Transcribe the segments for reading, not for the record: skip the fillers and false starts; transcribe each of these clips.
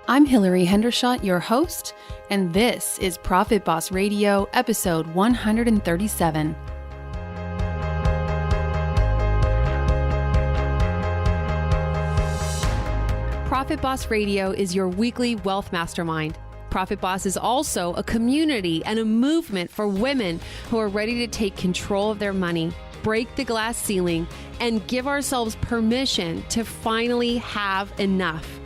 I'm Hillary Hendershot, your host, and this is Profit Boss Radio, episode 137. Profit Boss Radio is your weekly wealth mastermind. Profit Boss is also a community and a movement for women who are ready to take control of their money, break the glass ceiling, and give ourselves permission to finally have enough.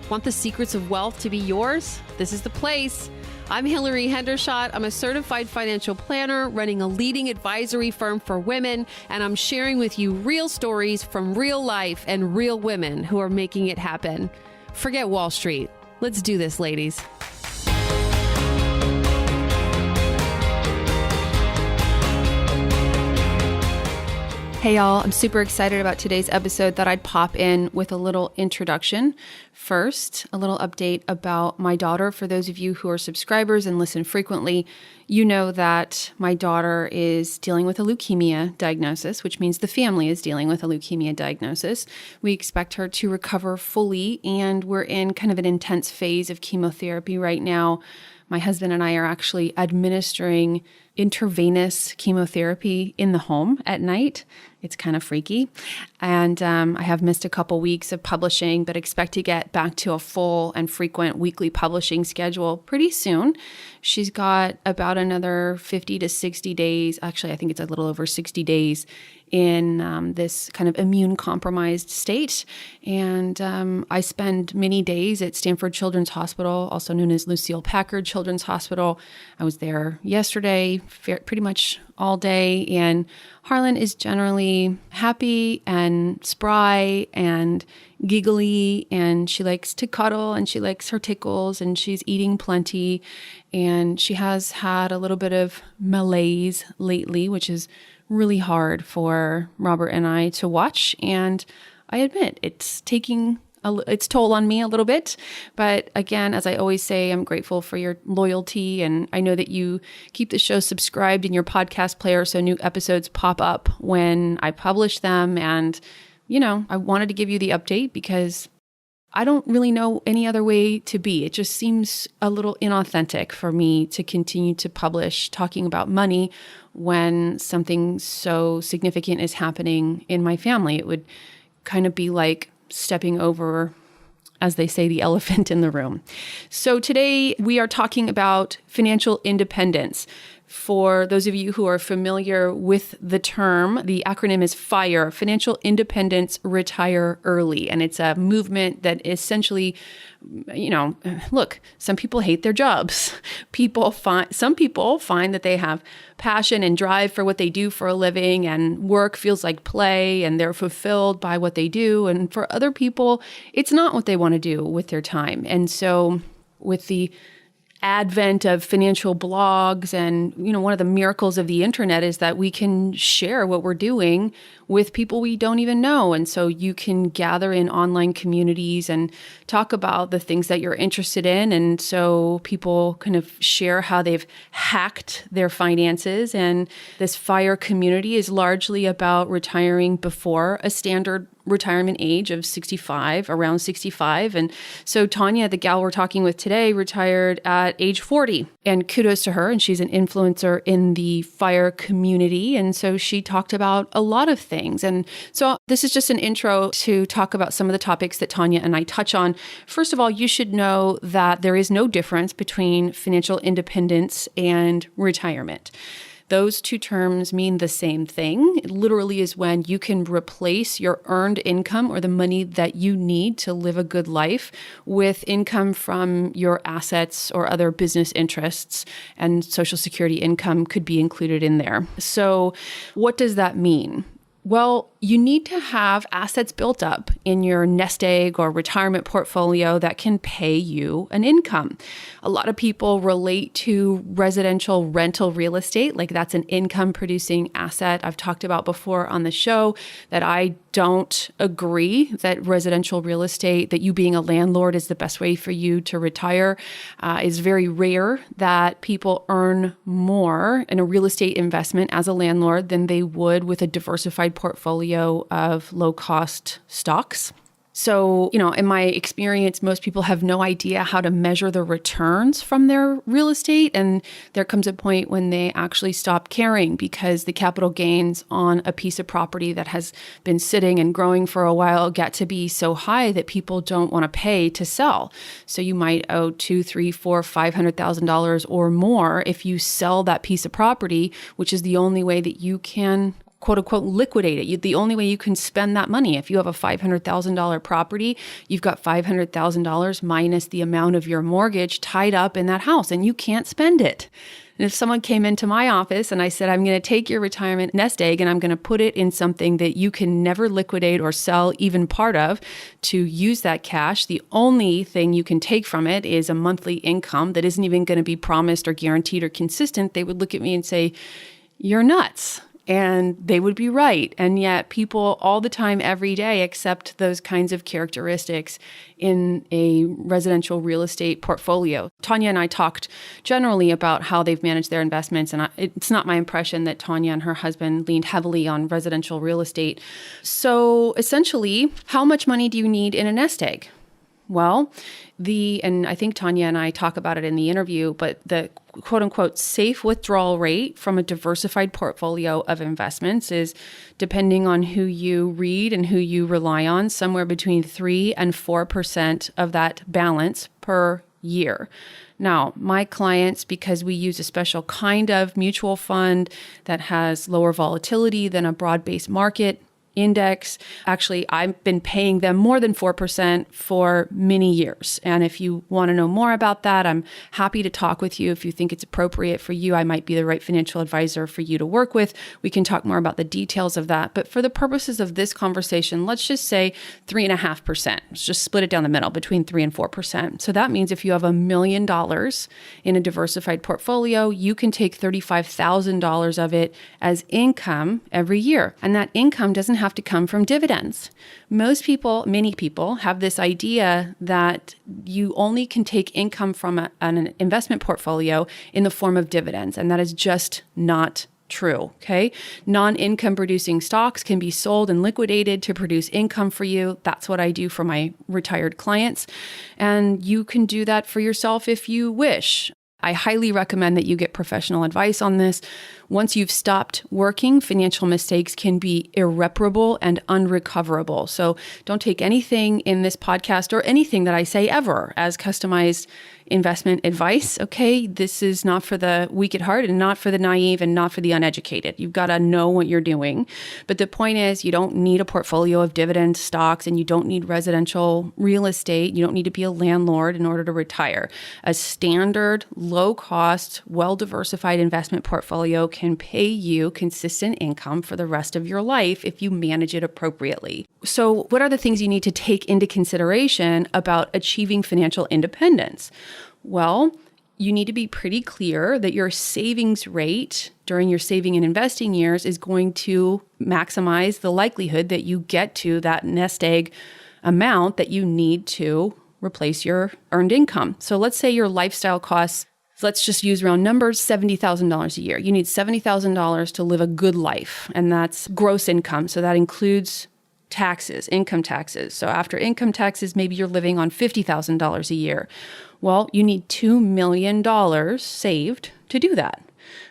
Want the secrets of wealth to be yours? This is the place. I'm Hillary Hendershot. I'm a certified financial planner running a leading advisory firm for women, and I'm sharing with you real stories from real life and real women who are making it happen. Forget Wall Street. Let's do this, ladies. Hey y'all, I'm super excited about today's episode. That I'd pop in with a little introduction. First, a little update about my daughter. For those of you who are subscribers and listen frequently, you know that my daughter is dealing with a leukemia diagnosis, which means the family is dealing with a leukemia diagnosis. We expect her to recover fully, and we're in kind of an intense phase of chemotherapy right now. My husband and I are actually administering intravenous chemotherapy in the home at night. It's kind of freaky. And I have missed a couple weeks of publishing, but expect to get back to a full and frequent weekly publishing schedule pretty soon. She's got about another 50 to 60 days. Actually, I think it's a little over 60 days in this kind of immune compromised state. And I spend many days at Stanford Children's Hospital, also known as Lucille Packard Children's Hospital. I was there yesterday, pretty much all day. And Harlan is generally happy and spry and giggly, and she likes to cuddle and she likes her tickles, and she's eating plenty. And she has had a little bit of malaise lately, which is really hard for Robert and I to watch. And I admit it's taking its toll on me a little bit. But again, as I always say, I'm grateful for your loyalty. And I know that you keep the show subscribed in your podcast player so new episodes pop up when I publish them. And, you know, I wanted to give you the update because I don't really know any other way to be. It just seems a little inauthentic for me to continue to publish talking about money when something so significant is happening in my family. It would kind of be like stepping over, as they say, the elephant in the room. So today we are talking about financial independence. For those of you who are familiar with the term, the acronym is FIRE, Financial Independence Retire Early. And it's a movement that essentially, you know, look, some people hate their jobs. Some people find that they have passion and drive for what they do for a living, and work feels like play and they're fulfilled by what they do. And for other people, it's not what they want to do with their time. And so with the advent of financial blogs, and one of the miracles of the internet is that we can share what we're doing with people we don't even know. And so you can gather in online communities and talk about the things that you're interested in. And so people kind of share how they've hacked their finances. And this FIRE community is largely about retiring before a standard retirement age of 65, around 65. And so Tanja, the gal we're talking with today, retired at age 40. And kudos to her. And she's an influencer in the FIRE community. And so she talked about a lot of things. And so this is just an intro to talk about some of the topics that Tanja and I touch on. First of all, you should know that there is no difference between financial independence and retirement. Those two terms mean the same thing. It literally is when you can replace your earned income or the money that you need to live a good life with income from your assets or other business interests, and Social Security income could be included in there. So what does that mean? Well, you need to have assets built up in your nest egg or retirement portfolio that can pay you an income. A lot of people relate to residential rental real estate, like that's an income producing asset. I've talked about before on the show that I don't agree that residential real estate, that you being a landlord is the best way for you to retire. It's very rare that people earn more in a real estate investment as a landlord than they would with a diversified portfolio of low-cost stocks. So, in my experience, most people have no idea how to measure the returns from their real estate. And there comes a point when they actually stop caring because the capital gains on a piece of property that has been sitting and growing for a while get to be so high that people don't want to pay to sell. So you might owe $200,000, $300,000, $400,000, $500,000 or more if you sell that piece of property, which is the only way that you can quote unquote liquidate it. The only way you can spend that money. If you have a $500,000 property, you've got $500,000 minus the amount of your mortgage tied up in that house, and you can't spend it. And if someone came into my office and I said, I'm going to take your retirement nest egg and I'm going to put it in something that you can never liquidate or sell even part of to use that cash, the only thing you can take from it is a monthly income that isn't even going to be promised or guaranteed or consistent, they would look at me and say, you're nuts. And they would be right. And yet people all the time, every day, accept those kinds of characteristics in a residential real estate portfolio. Tanja and I talked generally about how they've managed their investments. And it's not my impression that Tanja and her husband leaned heavily on residential real estate. So essentially, how much money do you need in a nest egg? Well, and I think Tanja and I talk about it in the interview, but the quote unquote safe withdrawal rate from a diversified portfolio of investments is, depending on who you read and who you rely on, somewhere between 3 and 4% of that balance per year. Now, my clients, because we use a special kind of mutual fund that has lower volatility than a broad-based market index. Actually, I've been paying them more than 4% for many years. And if you want to know more about that, I'm happy to talk with you. If you think it's appropriate for you, I might be the right financial advisor for you to work with. We can talk more about the details of that. But for the purposes of this conversation, let's just say 3.5%. Let's just split it down the middle between 3 and 4%. So that means if you have $1 million in a diversified portfolio, you can take $35,000 of it as income every year. And that income doesn't have to come from dividends. Many people have this idea that you only can take income from an investment portfolio in the form of dividends, and that is just not true, okay? Non-income producing stocks can be sold and liquidated to produce income for you. That's what I do for my retired clients, and you can do that for yourself if you wish. I highly recommend that you get professional advice on this. Once you've stopped working, financial mistakes can be irreparable and unrecoverable. So don't take anything in this podcast or anything that I say ever as customized investment advice, okay? This is not for the weak at heart and not for the naive and not for the uneducated. You've got to know what you're doing. But the point is, you don't need a portfolio of dividend stocks and you don't need residential real estate. You don't need to be a landlord in order to retire. A standard, low-cost, well-diversified investment portfolio can pay you consistent income for the rest of your life if you manage it appropriately. So what are the things you need to take into consideration about achieving financial independence? Well, you need to be pretty clear that your savings rate during your saving and investing years is going to maximize the likelihood that you get to that nest egg amount that you need to replace your earned income. So let's say your lifestyle costs, let's just use round numbers, $70,000 a year. You need $70,000 to live a good life, and that's gross income. So that includes taxes, income taxes. So after income taxes, maybe you're living on $50,000 a year. Well, you need $2 million saved to do that.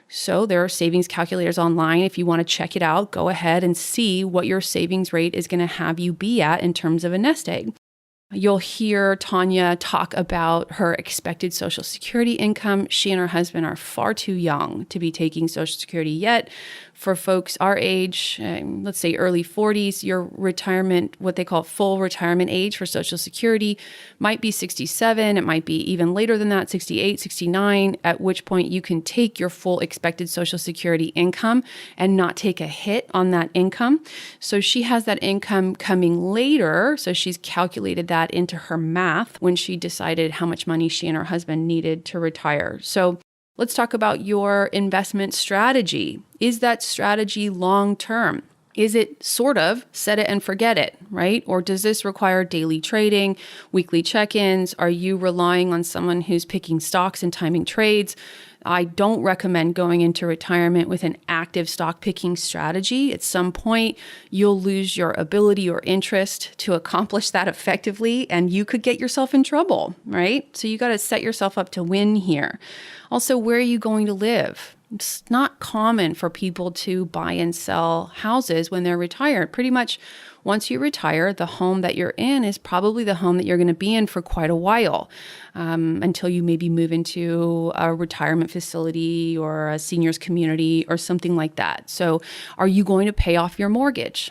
So there are savings calculators online. If you want to check it out, go ahead and see what your savings rate is going to have you be at in terms of a nest egg. You'll hear Tanja talk about her expected Social Security income. She and her husband are far too young to be taking Social Security yet. For folks our age, let's say early 40s, your retirement, what they call full retirement age for Social Security, might be 67. It might be even later than that, 68, 69, at which point you can take your full expected Social Security income and not take a hit on that income. So she has that income coming later. So she's calculated that into her math when she decided how much money she and her husband needed to retire. So let's talk about your investment strategy. Is that strategy long-term? Is it sort of set it and forget it, right? Or does this require daily trading, weekly check-ins? Are you relying on someone who's picking stocks and timing trades? I don't recommend going into retirement with an active stock picking strategy. At some point, you'll lose your ability or interest to accomplish that effectively, and you could get yourself in trouble, right? So you got to set yourself up to win here. Also, where are you going to live? It's not common for people to buy and sell houses when they're retired. Pretty much once you retire, the home that you're in is probably the home that you're going to be in for quite a while, until you maybe move into a retirement facility or a seniors community or something like that. So are you going to pay off your mortgage?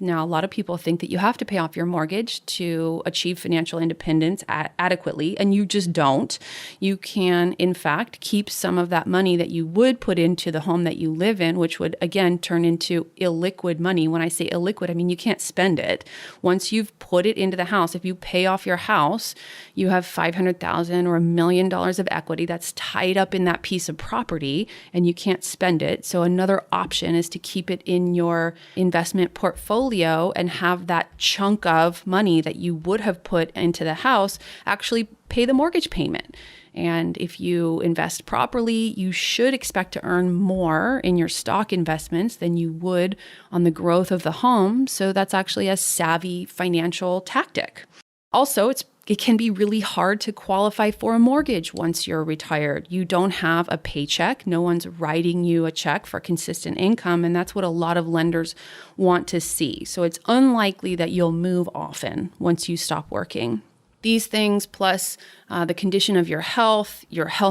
Now, a lot of people think that you have to pay off your mortgage to achieve financial independence adequately, and you just don't. You can, in fact, keep some of that money that you would put into the home that you live in, which would, again, turn into illiquid money. When I say illiquid, I mean you can't spend it. Once you've put it into the house, if you pay off your house, you have $500,000 or $1 million of equity that's tied up in that piece of property, and you can't spend it. So another option is to keep it in your investment portfolio and have that chunk of money that you would have put into the house actually pay the mortgage payment. And if you invest properly, you should expect to earn more in your stock investments than you would on the growth of the home. So that's actually a savvy financial tactic. Also, it can be really hard to qualify for a mortgage once you're retired. You don't have a paycheck. No one's writing you a check for consistent income, and that's what a lot of lenders want to see. So it's unlikely that you'll move often once you stop working. These things, plus the condition of your health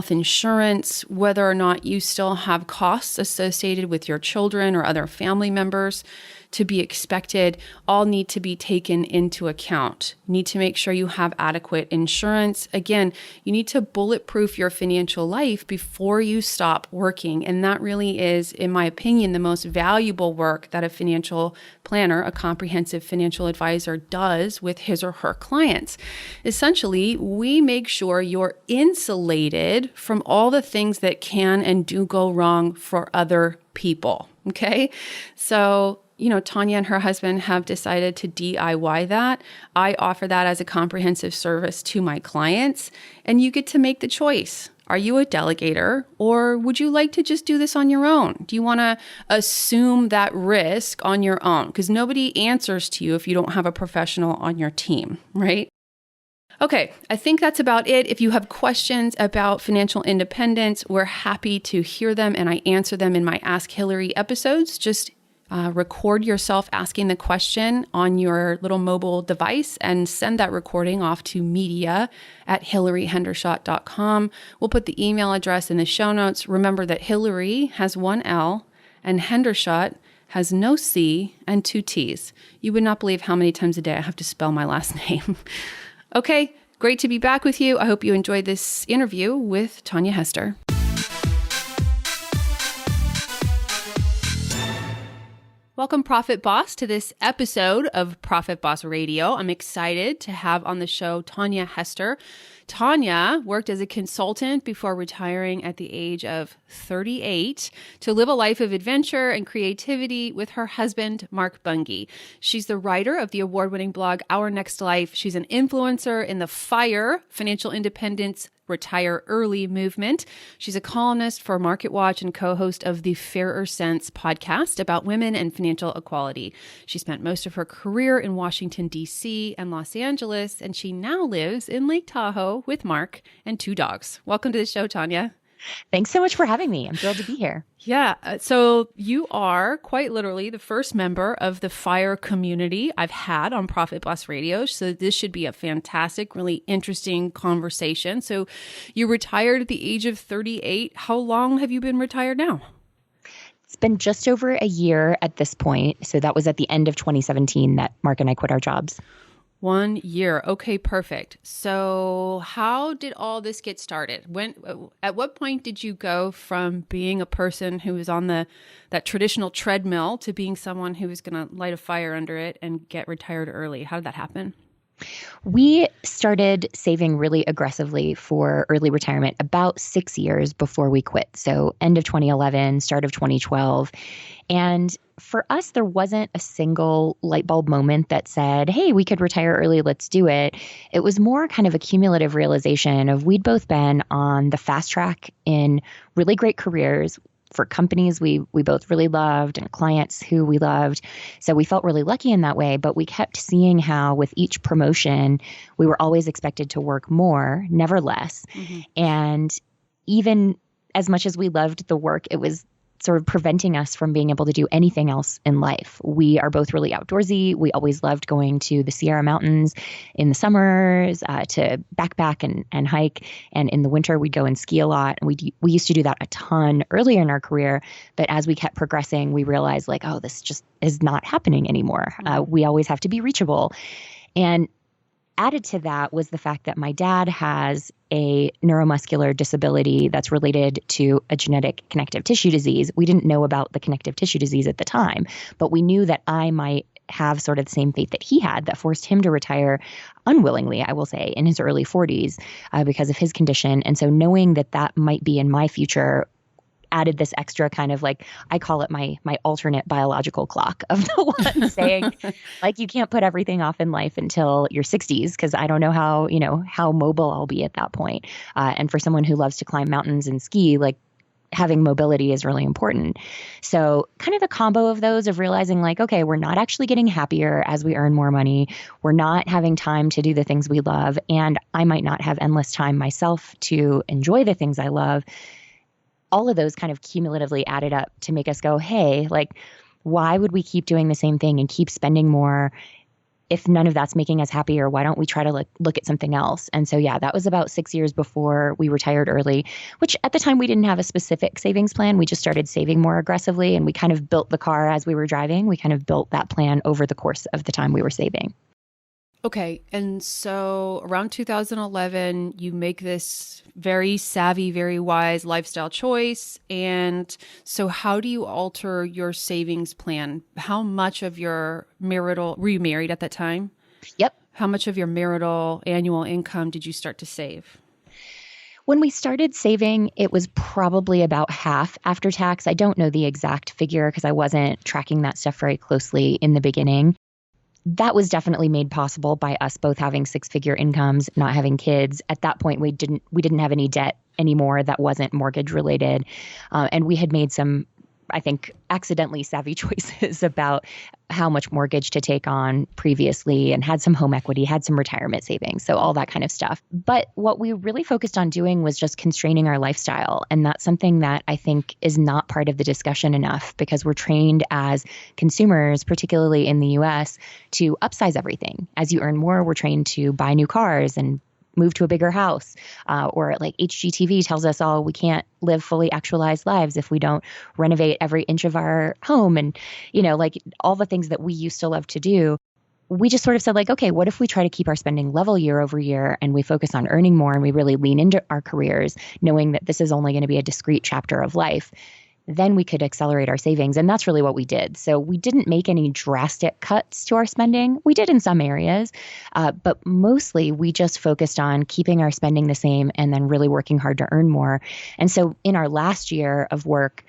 insurance, whether or not you still have costs associated with your children or other family members to be expected, all need to be taken into account. You need to make sure you have adequate insurance. Again, you need to bulletproof your financial life before you stop working. And that really is, in my opinion, the most valuable work that a financial planner, a comprehensive financial advisor, does with his or her clients. Essentially, we make sure you're insulated from all the things that can and do go wrong for other people. Okay? So, Tanja and her husband have decided to DIY that. I offer that as a comprehensive service to my clients, and you get to make the choice. Are you a delegator, or would you like to just do this on your own? Do you want to assume that risk on your own? Because nobody answers to you if you don't have a professional on your team, right? Okay, I think that's about it. If you have questions about financial independence, we're happy to hear them, and I answer them in my Ask Hillary episodes. Just record yourself asking the question on your little mobile device and send that recording off to media@hillaryhendershot.com. We'll put the email address in the show notes. Remember that Hillary has one L and Hendershot has no C and two T's. You would not believe how many times a day I have to spell my last name. Okay, great to be back with you. I hope you enjoyed this interview with Tanja Hester. Welcome, Profit Boss, to this episode of Profit Boss Radio. I'm excited to have on the show Tanja Hester. Tanja worked as a consultant before retiring at the age of 38 to live a life of adventure and creativity with her husband, Mark Bungie. She's the writer of the award-winning blog Our Next Life. She's an influencer in the FIRE, Financial Independence Retire Early movement. She's a columnist for MarketWatch and co-host of the Fairer Sense podcast about women and financial equality. She spent most of her career in Washington, D.C. and Los Angeles, and she now lives in Lake Tahoe with Mark and two dogs. Welcome to the show, Tanja. Thanks so much for having me. I'm thrilled to be here. Yeah. So you are quite literally the first member of the FIRE community I've had on Profit Boss Radio. So this should be a fantastic, really interesting conversation. So you retired at the age of 38. How long have you been retired now? It's been just over a year at this point. So that was at the end of 2017 that Mark and I quit our jobs. 1 year. Okay, perfect. So how did all this get started? At what point did you go from being a person who was on that traditional treadmill to being someone who was going to light a fire under it and get retired early? How did that happen? We started saving really aggressively for early retirement about 6 years before we quit. So end of 2011, start of 2012. And for us, there wasn't a single light bulb moment that said, hey, we could retire early, let's do it. It was more kind of a cumulative realization of we'd both been on the fast track in really great careers for companies we both really loved and clients who we loved. So we felt really lucky in that way, but we kept seeing how with each promotion, we were always expected to work more, never less. Mm-hmm. And even as much as we loved the work, it was sort of preventing us from being able to do anything else in life. We are both really outdoorsy. We always loved going to the Sierra Mountains in the summers to backpack and hike. And in the winter, we'd go and ski a lot. And we used to do that a ton earlier in our career. But as we kept progressing, we realized like, oh, this just is not happening anymore. We always have to be reachable. And added to that was the fact that my dad has a neuromuscular disability that's related to a genetic connective tissue disease. We didn't know about the connective tissue disease at the time, but we knew that I might have sort of the same fate that he had that forced him to retire unwillingly, I will say, in his early 40s because of his condition. And so knowing that that might be in my future added this extra kind of like, I call it my alternate biological clock of the one saying, like, you can't put everything off in life until your 60s, because I don't know how mobile I'll be at that point. And for someone who loves to climb mountains and ski, like having mobility is really important. So kind of the combo of those of realizing like, okay, we're not actually getting happier as we earn more money. We're not having time to do the things we love. And I might not have endless time myself to enjoy the things I love. All of those kind of cumulatively added up to make us go, hey, like, why would we keep doing the same thing and keep spending more if none of that's making us happier? Why don't we try to look at something else? And so, yeah, that was about 6 years before we retired early, which at the time we didn't have a specific savings plan. We just started saving more aggressively, and we kind of built the car as we were driving. We kind of built that plan over the course of the time we were saving. Okay. And so around 2011, you make this very savvy, very wise lifestyle choice. And so how do you alter your savings plan? How much of your were you married at that time? Yep. How much of your marital annual income did you start to save? When we started saving, it was probably about half after tax. I don't know the exact figure because I wasn't tracking that stuff very closely in the beginning. That was definitely made possible by us both having six-figure incomes, not having kids. At that point, we didn't have any debt anymore that wasn't mortgage related. And we had made some, I think, accidentally savvy choices about how much mortgage to take on previously and had some home equity, had some retirement savings. So all that kind of stuff. But what we really focused on doing was just constraining our lifestyle. And that's something that I think is not part of the discussion enough because we're trained as consumers, particularly in the US, to upsize everything. As you earn more, we're trained to buy new cars and move to a bigger house, or like HGTV tells us all we can't live fully actualized lives if we don't renovate every inch of our home. And, like all the things that we used to love to do, we just sort of said like, okay, what if we try to keep our spending level year over year and we focus on earning more and we really lean into our careers, knowing that this is only going to be a discrete chapter of life. Then we could accelerate our savings. And that's really what we did. So we didn't make any drastic cuts to our spending. We did in some areas, but mostly we just focused on keeping our spending the same and then really working hard to earn more. And so in our last year of work,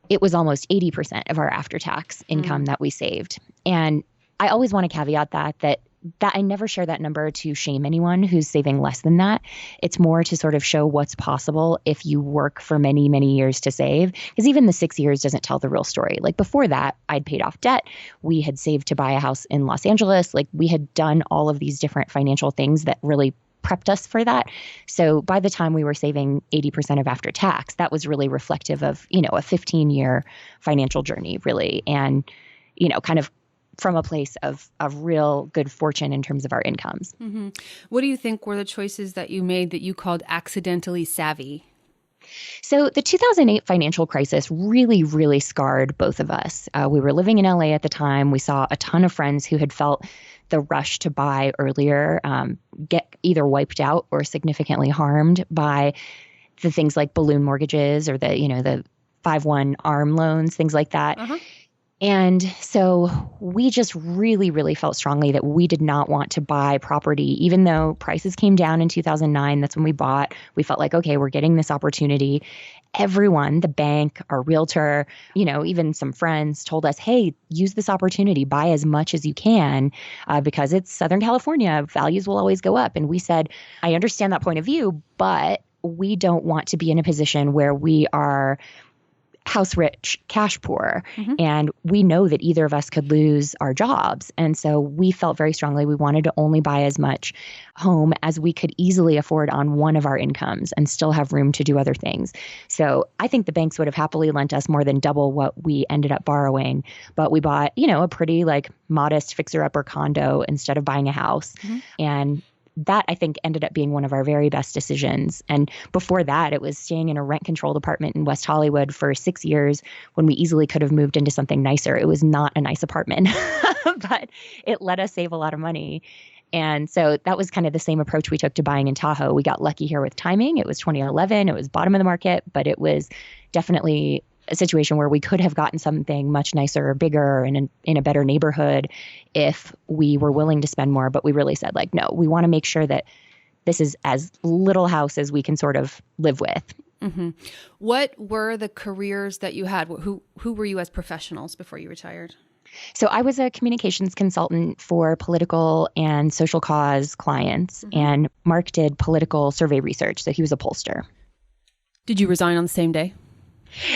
it was almost 80% of our after-tax income that we saved. And I always want to caveat that I never share that number to shame anyone who's saving less than that. It's more to sort of show what's possible if you work for many, many years to save. Because even the 6 years doesn't tell the real story. Like before that, I'd paid off debt. We had saved to buy a house in Los Angeles. Like we had done all of these different financial things that really prepped us for that. So by the time we were saving 80% of after tax, that was really reflective of, a 15-year financial journey, really. And, kind of from a place of real good fortune in terms of our incomes. Mm-hmm. What do you think were the choices that you made that you called accidentally savvy? So the 2008 financial crisis really, really scarred both of us. We were living in LA at the time. We saw a ton of friends who had felt the rush to buy earlier get either wiped out or significantly harmed by the things like balloon mortgages or the 5/1 ARM loans, things like that. Uh-huh. And so we just really, really felt strongly that we did not want to buy property, even though prices came down in 2009. That's when we bought. We felt like, okay, we're getting this opportunity. Everyone, the bank, our realtor, even some friends told us, hey, use this opportunity, buy as much as you can because it's Southern California. Values will always go up. And we said, I understand that point of view, but we don't want to be in a position where we are house rich, cash poor. Mm-hmm. And we know that either of us could lose our jobs. And so we felt very strongly we wanted to only buy as much home as we could easily afford on one of our incomes and still have room to do other things. So I think the banks would have happily lent us more than double what we ended up borrowing. But we bought, a pretty modest fixer-upper condo instead of buying a house. Mm-hmm. And that, I think, ended up being one of our very best decisions. And before that, it was staying in a rent-controlled apartment in West Hollywood for 6 years when we easily could have moved into something nicer. It was not a nice apartment, but it let us save a lot of money. And so that was kind of the same approach we took to buying in Tahoe. We got lucky here with timing. It was 2011. It was bottom of the market, but it was definitely a situation where we could have gotten something much nicer or bigger and in a better neighborhood if we were willing to spend more. But we really said, no, we want to make sure that this is as little house as we can sort of live with. Mm-hmm. What were the careers that you had? Who were you as professionals before you retired? So I was a communications consultant for political and social cause clients, and Mark did political survey research. So he was a pollster. Did you resign on the same day?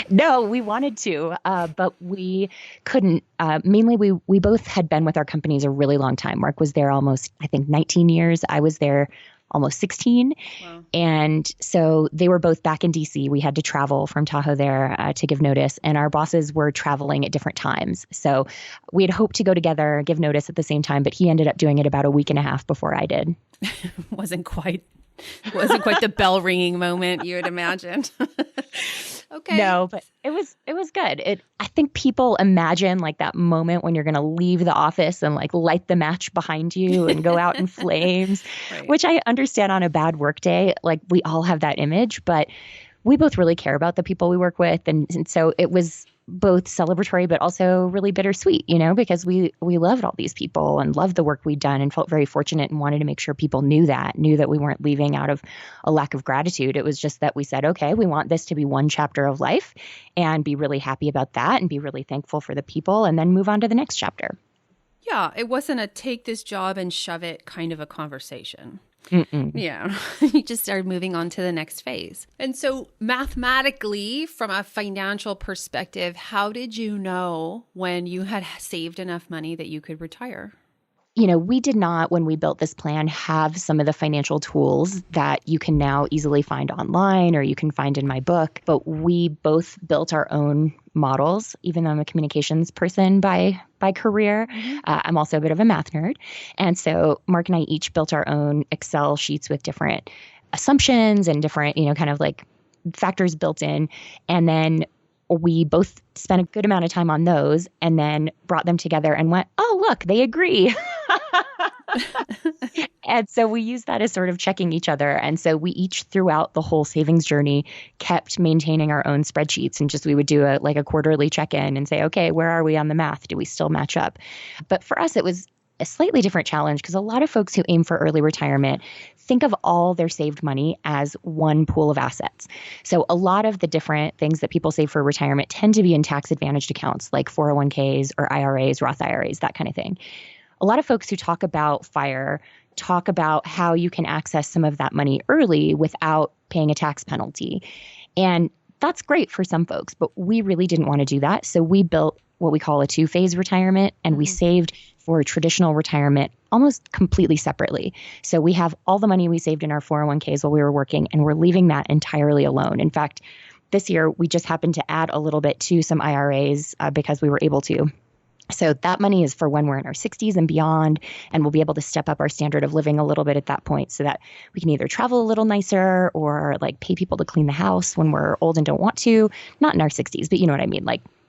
No, we wanted to, but we couldn't. Mainly, we both had been with our companies a really long time. Mark was there almost, I think, 19 years. I was there almost 16. Wow. And so they were both back in DC. We had to travel from Tahoe there to give notice, and our bosses were traveling at different times. So we had hoped to go together, give notice at the same time, but he ended up doing it about a week and a half before I did. Wasn't quite the bell ringing moment you had imagined. Okay. No, but it was good. I think people imagine that moment when you're going to leave the office and light the match behind you and go out in flames, Right. Which I understand on a bad work day. We all have that image, but we both really care about the people we work with. And so it was both celebratory, but also really bittersweet, because we loved all these people and loved the work we'd done and felt very fortunate and wanted to make sure people knew that we weren't leaving out of a lack of gratitude. It was just that we said, okay, we want this to be one chapter of life and be really happy about that and be really thankful for the people and then move on to the next chapter. Yeah, it wasn't a take this job and shove it kind of a conversation. Mm-mm. Yeah, you just started moving on to the next phase. And so mathematically, from a financial perspective, how did you know when you had saved enough money that you could retire? We did not, when we built this plan, have some of the financial tools that you can now easily find online or you can find in my book. But we both built our own models, even though I'm a communications person by career. I'm also a bit of a math nerd. And so Mark and I each built our own Excel sheets with different assumptions and different, factors built in. And then we both spent a good amount of time on those and then brought them together and went, oh, look, they agree. And so we used that as sort of checking each other. And so we each throughout the whole savings journey kept maintaining our own spreadsheets, and just we would do a quarterly check-in and say, okay, where are we on the math? Do we still match up? But for us, it was a slightly different challenge because a lot of folks who aim for early retirement think of all their saved money as one pool of assets. So a lot of the different things that people save for retirement tend to be in tax advantaged accounts like 401ks or IRAs, Roth IRAs, that kind of thing. A lot of folks who talk about FIRE talk about how you can access some of that money early without paying a tax penalty. And that's great for some folks, but we really didn't want to do that. So we built what we call a two-phase retirement, and we saved for traditional retirement almost completely separately. So we have all the money we saved in our 401ks while we were working, and we're leaving that entirely alone. In fact, this year, we just happened to add a little bit to some IRAs because we were able to. So that money is for when we're in our 60s and beyond, and we'll be able to step up our standard of living a little bit at that point so that we can either travel a little nicer or pay people to clean the house when we're old and don't want to. Not in our 60s, but you know what I mean,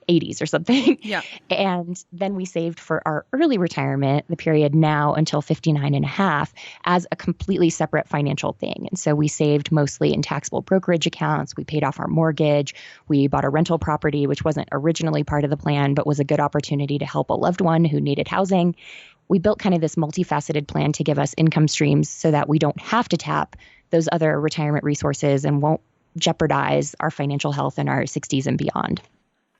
80s or something. Yeah. And then we saved for our early retirement, the period now until 59 and a half, as a completely separate financial thing. And so we saved mostly in taxable brokerage accounts. We paid off our mortgage. We bought a rental property, which wasn't originally part of the plan, but was a good opportunity to help a loved one who needed housing. We built kind of this multifaceted plan to give us income streams so that we don't have to tap those other retirement resources and won't jeopardize our financial health in our 60s and beyond.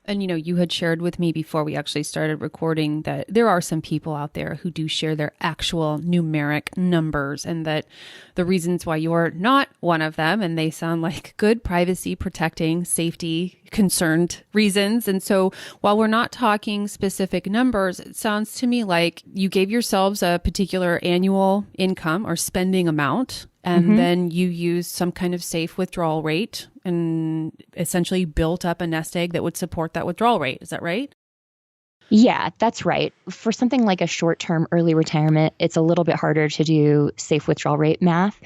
And, you had shared with me before we actually started recording that there are some people out there who do share their actual numeric numbers, and that the reasons why you're not one of them, and they sound like good privacy protecting, safety concerned reasons. And so while we're not talking specific numbers, it sounds to me like you gave yourselves a particular annual income or spending amount, and then you used some kind of safe withdrawal rate and essentially built up a nest egg that would support that withdrawal rate. Is that right? Yeah, that's right. For something like a short-term early retirement, it's a little bit harder to do safe withdrawal rate math.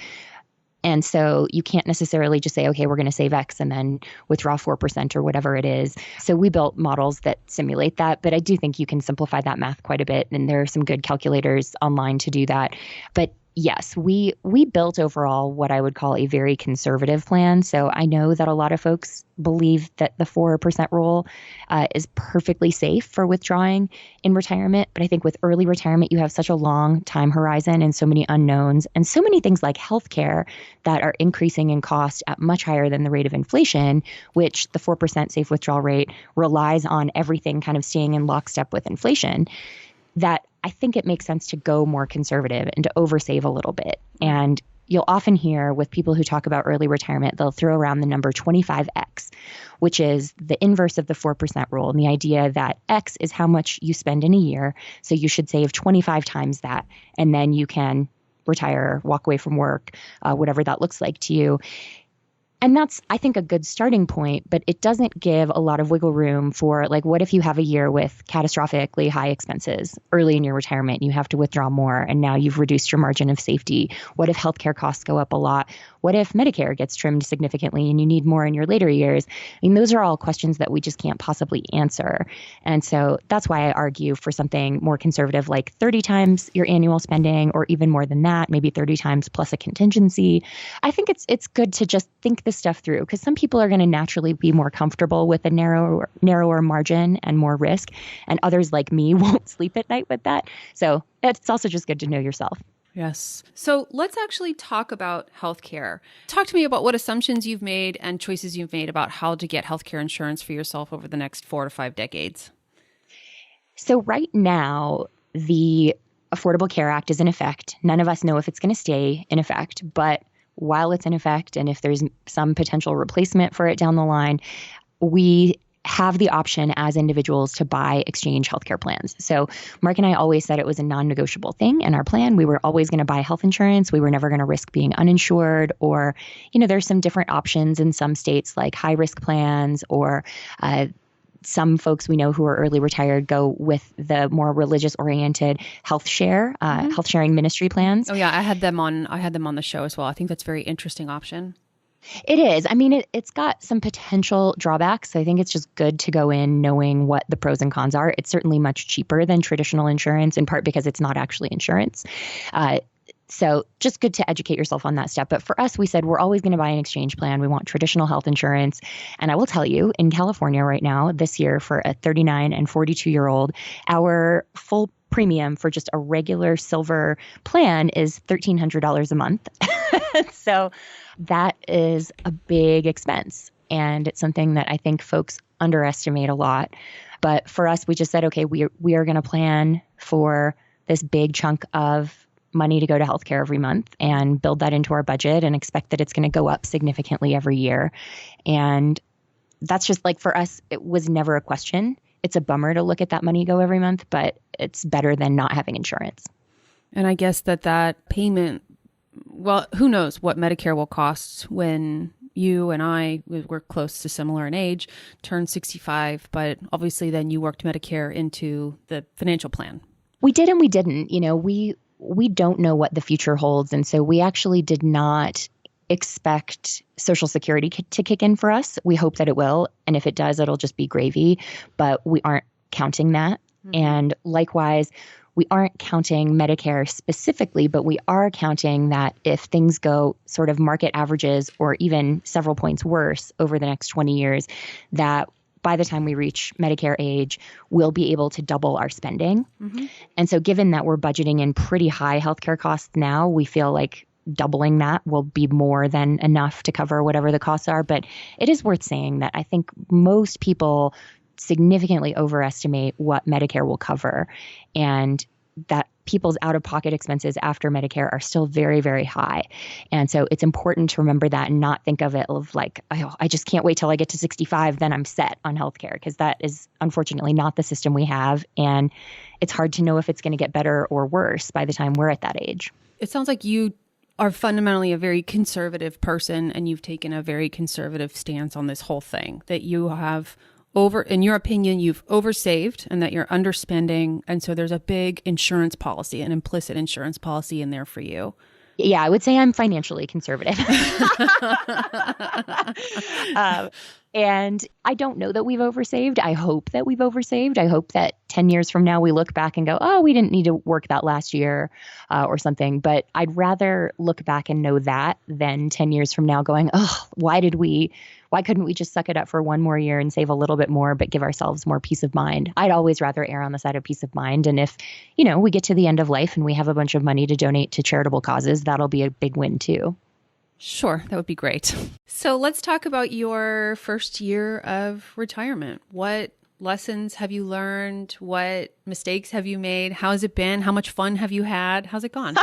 And so you can't necessarily just say, okay, we're going to save X and then withdraw 4% or whatever it is. So we built models that simulate that. But I do think you can simplify that math quite a bit. And there are some good calculators online to do that. But yes, we built overall what I would call a very conservative plan. So I know that a lot of folks believe that the 4% rule is perfectly safe for withdrawing in retirement. But I think with early retirement, you have such a long time horizon and so many unknowns and so many things like healthcare that are increasing in cost at much higher than the rate of inflation, which the 4% safe withdrawal rate relies on everything kind of staying in lockstep with inflation, that I think it makes sense to go more conservative and to oversave a little bit. And you'll often hear with people who talk about early retirement, they'll throw around the number 25X, which is the inverse of the 4% rule. And the idea that X is how much you spend in a year. So you should save 25 times that. And then you can retire, walk away from work, whatever that looks like to you. And that's, I think, a good starting point, but it doesn't give a lot of wiggle room for, like, what if you have a year with catastrophically high expenses early in your retirement and you have to withdraw more and now you've reduced your margin of safety? What if healthcare costs go up a lot? What if Medicare gets trimmed significantly and you need more in your later years? I mean, those are all questions that we just can't possibly answer. And so that's why I argue for something more conservative, like 30 times your annual spending, or even more than that, maybe 30 times plus a contingency. I think it's good to just think this stuff through, because some people are going to naturally be more comfortable with a narrower margin and more risk, and others like me won't sleep at night with that. So it's also just good to know yourself. Yes. So let's actually talk about healthcare. Talk to me about what assumptions you've made and choices you've made about how to get healthcare insurance for yourself over the next 4 to 5 decades. So right now, the Affordable Care Act is in effect. None of us know if it's going to stay in effect, but while it's in effect, and if there's some potential replacement for it down the line, we have the option as individuals to buy exchange healthcare plans. So Mark and I always said it was a non-negotiable thing in our plan. We were always going to buy health insurance. We were never going to risk being uninsured, or, there's some different options in some states, like high risk plans, or some folks we know who are early retired go with the more religious oriented health sharing ministry plans. Oh yeah, I had them on the show as well. I think that's a very interesting option. It is. I mean, it's got some potential drawbacks. I think it's just good to go in knowing what the pros and cons are. It's certainly much cheaper than traditional insurance, in part because it's not actually insurance. So just good to educate yourself on that step. But for us, we said we're always going to buy an exchange plan. We want traditional health insurance. And I will tell you, in California right now, this year, for a 39 and 42-year-old, our full premium for just a regular silver plan is $1,300 a month. So that is a big expense. And it's something that I think folks underestimate a lot. But for us, we just said, okay, we are going to plan for this big chunk of money to go to healthcare every month and build that into our budget and expect that it's going to go up significantly every year. And that's just, like, for us, it was never a question. It's a bummer to look at that money go every month, but it's better than not having insurance. And I guess that payment, well, who knows what Medicare will cost when you and I, we're close to similar in age, turn 65, but obviously then you worked Medicare into the financial plan. We did and we didn't. We don't know what the future holds. And so we actually did not expect Social Security to kick in for us. We hope that it will. And if it does, it'll just be gravy, but we aren't counting that. And likewise, we aren't counting Medicare specifically, but we are counting that if things go sort of market averages or even several points worse over the next 20 years, that by the time we reach Medicare age, we'll be able to double our spending. And so given that we're budgeting in pretty high healthcare costs now, we feel like doubling that will be more than enough to cover whatever the costs are. But it is worth saying that I think most people significantly overestimate what Medicare will cover, and that people's out-of-pocket expenses after Medicare are still very, very high. And so it's important to remember that and not think of it of like, oh, I just can't wait till I get to 65, then I'm set on healthcare, because that is unfortunately not the system we have. And it's hard to know if it's going to get better or worse by the time we're at that age. It sounds like you are fundamentally a very conservative person, and you've taken a very conservative stance on this whole thing, that you have in your opinion, you've oversaved and that you're underspending. And so there's a big insurance policy, an implicit insurance policy in there for you. Yeah, I would say I'm financially conservative. And I don't know that we've oversaved. I hope that we've oversaved. I hope that 10 years from now, we look back and go, oh, we didn't need to work that last year or something. But I'd rather look back and know that than 10 years from now going, oh, why couldn't we just suck it up for one more year and save a little bit more, but give ourselves more peace of mind? I'd always rather err on the side of peace of mind. And if, we get to the end of life and we have a bunch of money to donate to charitable causes, that'll be a big win too. Sure, that would be great. So let's talk about your first year of retirement. What lessons have you learned? What mistakes have you made? How has it been? How much fun have you had? How's it gone?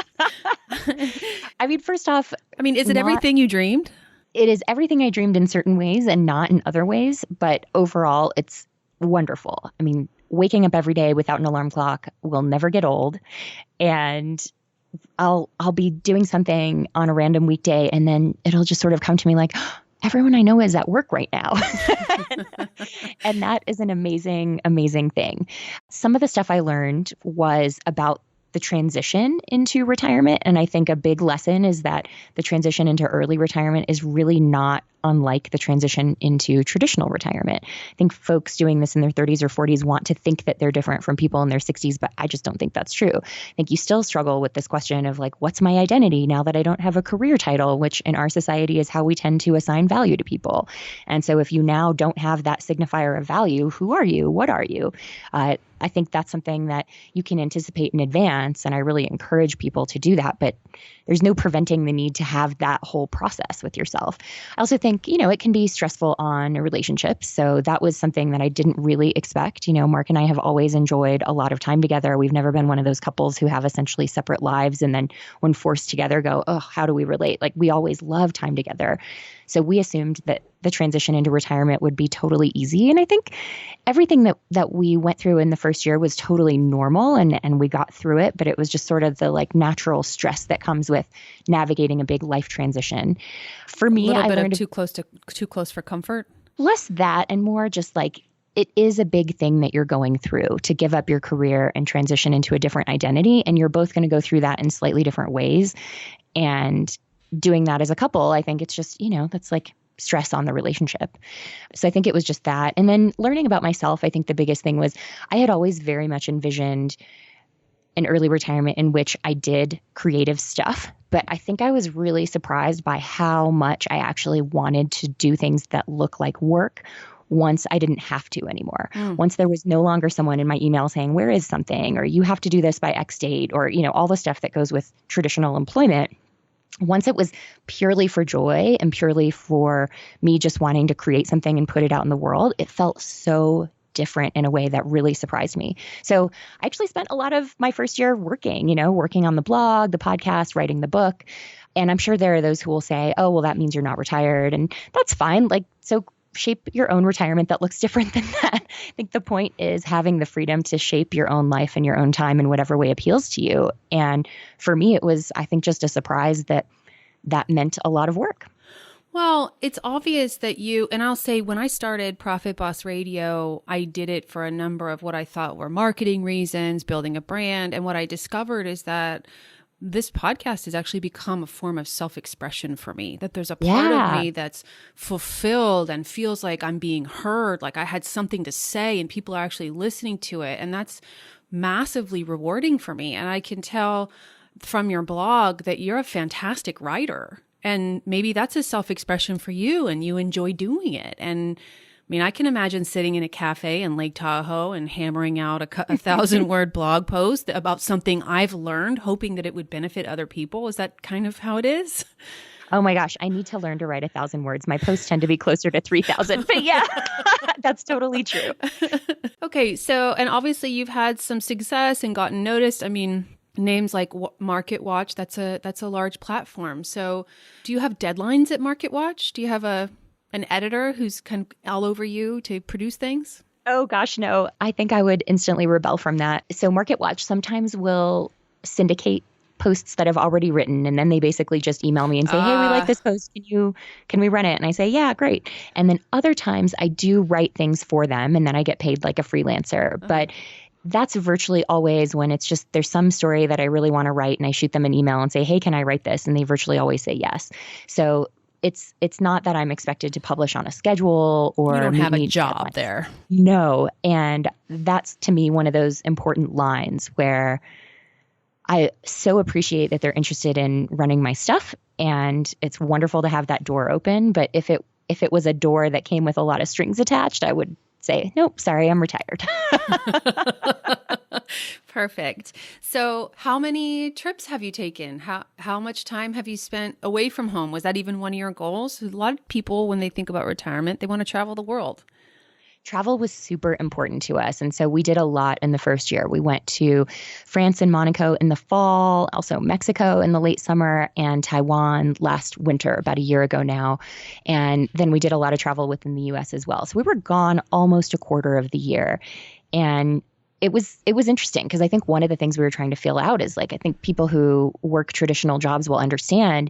I mean, first off, is it everything you dreamed? It is everything I dreamed in certain ways and not in other ways. But overall, it's wonderful. I mean, waking up every day without an alarm clock will never get old. And I'll be doing something on a random weekday, and then it'll just sort of come to me like, oh, everyone I know is at work right now. And that is an amazing, amazing thing. Some of the stuff I learned was about the transition into retirement. And I think a big lesson is that the transition into early retirement is really not unlike the transition into traditional retirement. I think folks doing this in their 30s or 40s want to think that they're different from people in their 60s, but I just don't think that's true. I think you still struggle with this question of like, what's my identity now that I don't have a career title, which in our society is how we tend to assign value to people. And so if you now don't have that signifier of value, who are you? What are you? I think that's something that you can anticipate in advance. And I really encourage people to do that. But there's no preventing the need to have that whole process with yourself. I also think, it can be stressful on a relationship. So that was something that I didn't really expect. Mark and I have always enjoyed a lot of time together. We've never been one of those couples who have essentially separate lives and then when forced together go, oh, how do we relate? Like we always love time together. So we assumed that the transition into retirement would be totally easy. And I think everything that we went through in the first year was totally normal and we got through it, but it was just sort of the like natural stress that comes with navigating a big life transition. For me, I learned of too close for comfort. Less that and more just like it is a big thing that you're going through to give up your career and transition into a different identity. And you're both going to go through that in slightly different ways. And doing that as a couple, I think it's just, that's like stress on the relationship. So I think it was just that. And then learning about myself, I think the biggest thing was I had always very much envisioned an early retirement in which I did creative stuff. But I think I was really surprised by how much I actually wanted to do things that look like work once I didn't have to anymore. Once there was no longer someone in my email saying, where is something? Or you have to do this by X date, or, all the stuff that goes with traditional employment. Once it was purely for joy and purely for me just wanting to create something and put it out in the world, it felt so different in a way that really surprised me. So I actually spent a lot of my first year working on the blog, the podcast, writing the book. And I'm sure there are those who will say, oh, well, that means you're not retired. And that's fine. So shape your own retirement that looks different than that. I think the point is having the freedom to shape your own life and your own time in whatever way appeals to you. And for me, it was, I think, just a surprise that meant a lot of work. Well, it's obvious that and I'll say when I started Profit Boss Radio, I did it for a number of what I thought were marketing reasons, building a brand. And what I discovered is that this podcast has actually become a form of self-expression for me, that there's a part of me that's fulfilled and feels like I'm being heard, like I had something to say and people are actually listening to it. And that's massively rewarding for me. And I can tell from your blog that you're a fantastic writer. And maybe that's a self-expression for you and you enjoy doing it. And I mean, I can imagine sitting in a cafe in Lake Tahoe and hammering out a 1,000-word blog post about something I've learned, hoping that it would benefit other people. Is that kind of how it is? Oh my gosh, I need to learn to write 1,000 words. My posts tend to be closer to 3,000, but yeah, that's totally true. Okay, so, and obviously you've had some success and gotten noticed. I mean, names like Market Watch, that's a large platform. So do you have deadlines at Market Watch? Do you have an editor who's kind of all over you to produce things? Oh gosh, no. I think I would instantly rebel from that. So Market Watch sometimes will syndicate posts that I've already written, and then they basically just email me and say, hey, we like this post. Can we run it? And I say, yeah, great. And then other times I do write things for them, and then I get paid like a freelancer. But that's virtually always when it's just there's some story that I really want to write, and I shoot them an email and say, hey, can I write this? And they virtually always say yes. So it's not that I'm expected to publish on a schedule or you don't have a job deadlines. there. No. And that's to me one of those important lines where I so appreciate that they're interested in running my stuff, and it's wonderful to have that door open. But if it was a door that came with a lot of strings attached, I would say, nope, sorry, I'm retired. Perfect. So how many trips have you taken? How much time have you spent away from home? Was that even one of your goals? A lot of people, when they think about retirement, they want to travel the world. Travel was super important to us. And so we did a lot in the first year. We went to France and Monaco in the fall, also Mexico in the late summer, and Taiwan last winter, about a year ago now. And then we did a lot of travel within the US as well. So we were gone almost a quarter of the year. And it was interesting because I think one of the things we were trying to feel out is like, I think people who work traditional jobs will understand